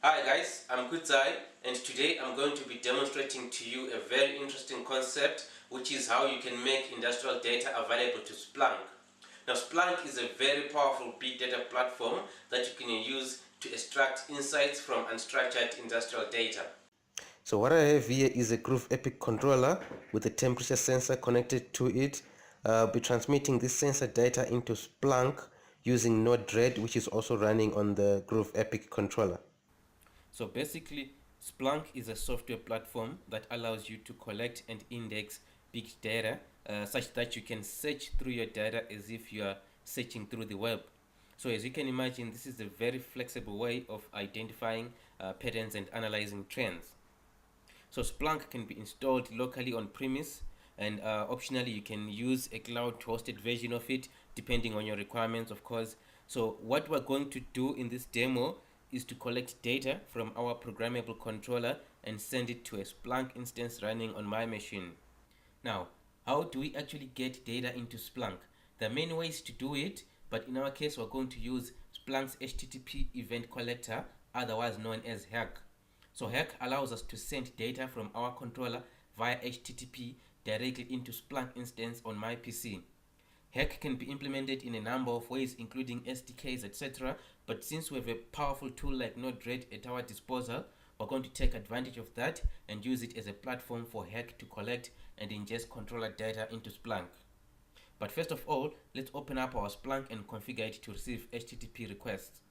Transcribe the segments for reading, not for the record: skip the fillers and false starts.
Hi guys, I'm Kudzai, and today I'm going to be demonstrating to you a very interesting concept, which is how you can make industrial data available to Splunk. Now Splunk is a very powerful big data platform that you can use to extract insights from unstructured industrial data. So what I have here is a Groove Epic controller with a temperature sensor connected to it. I'll be transmitting this sensor data into Splunk using Node-RED, which is also running on the Groove Epic controller. So basically, Splunk is a software platform that allows you to collect and index big data such that you can search through your data as if you are searching through the web. So as you can imagine, this is a very flexible way of identifying patterns and analyzing trends. So Splunk can be installed locally on premise, and optionally you can use a cloud hosted version of it depending on your requirements, of course. So what we're going to do in this demo is to collect data from our programmable controller and send it to a Splunk instance running on my machine. Now, how do we actually get data into Splunk? There are many ways to do it, but in our case we're going to use Splunk's HTTP event collector, otherwise known as HAC. So HAC allows us to send data from our controller via HTTP directly into Splunk instance on my PC. HAC can be implemented in a number of ways, including SDKs, etc. But since we have a powerful tool like Node-RED at our disposal, we're going to take advantage of that and use it as a platform for HAC to collect and ingest controller data into Splunk. But first of all, let's open up our Splunk and configure it to receive HTTP requests.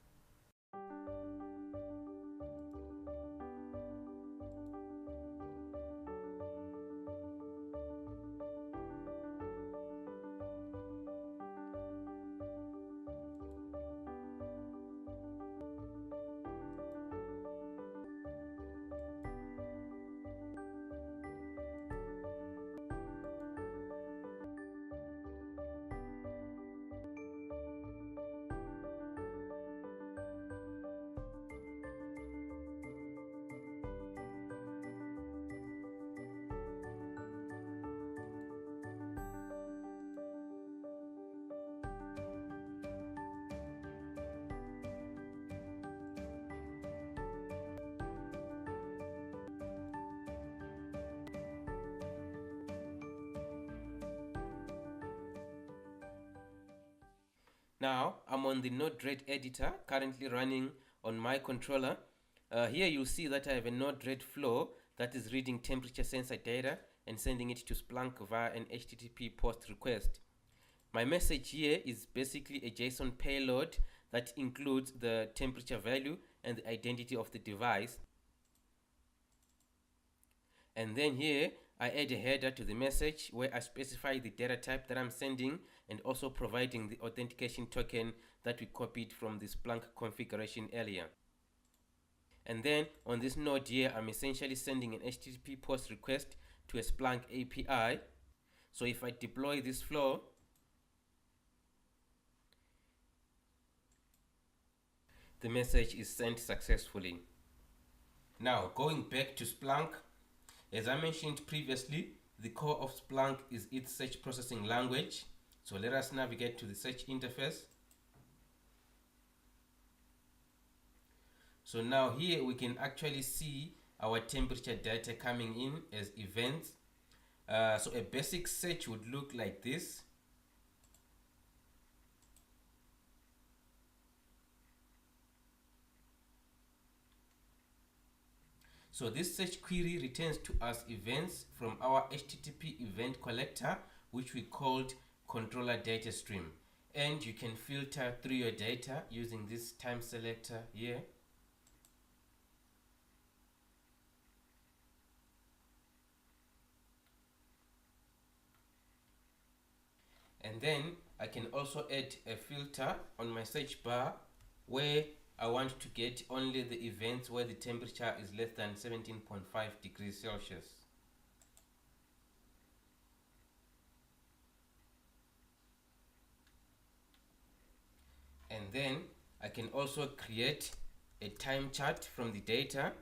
Now I'm on the Node-RED editor currently running on my controller. Here you'll see that I have a Node-RED flow that is reading temperature sensor data and sending it to Splunk via an HTTP post request. My message here is basically a JSON payload that includes the temperature value and the identity of the device. And then here I add a header to the message where I specify the data type that I'm sending and also providing the authentication token that we copied from the Splunk configuration earlier. And then on this node here, I'm essentially sending an HTTP post request to a Splunk API. So if I deploy this flow, the message is sent successfully. Now going back to Splunk, as I mentioned previously, the core of Splunk is its search processing language. So let us navigate to the search interface. So now here we can actually see our temperature data coming in as events. So a basic search would look like this. So this search query returns to us events from our HTTP event collector, which we called controller data stream. And you can filter through your data using this time selector here. And then I can also add a filter on my search bar where I want to get only the events where the temperature is less than 17.5 degrees Celsius. And then I can also create a time chart from the data.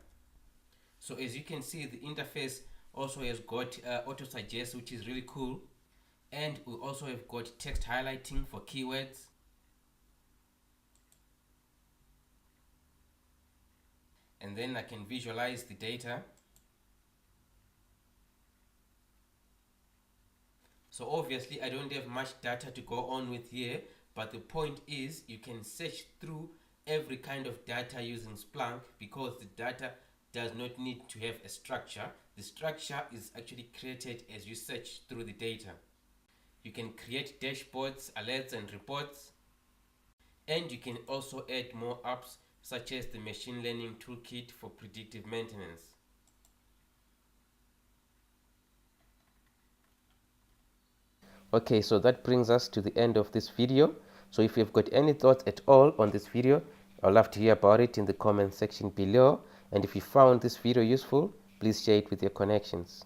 So as you can see, the interface also has got auto suggest, which is really cool. And we also have got text highlighting for keywords. and then I can visualize the data. So obviously I don't have much data to go on with here, but the point is you can search through every kind of data using Splunk, because the data does not need to have a structure. The structure is actually created as you search through the data. You can create dashboards, alerts and reports, and you can also add more apps such as the machine learning toolkit for predictive maintenance. Okay, so that brings us to the end of this video. So if you've got any thoughts at all on this video, I'd love to hear about it in the comment section below. And if you found this video useful, please share it with your connections.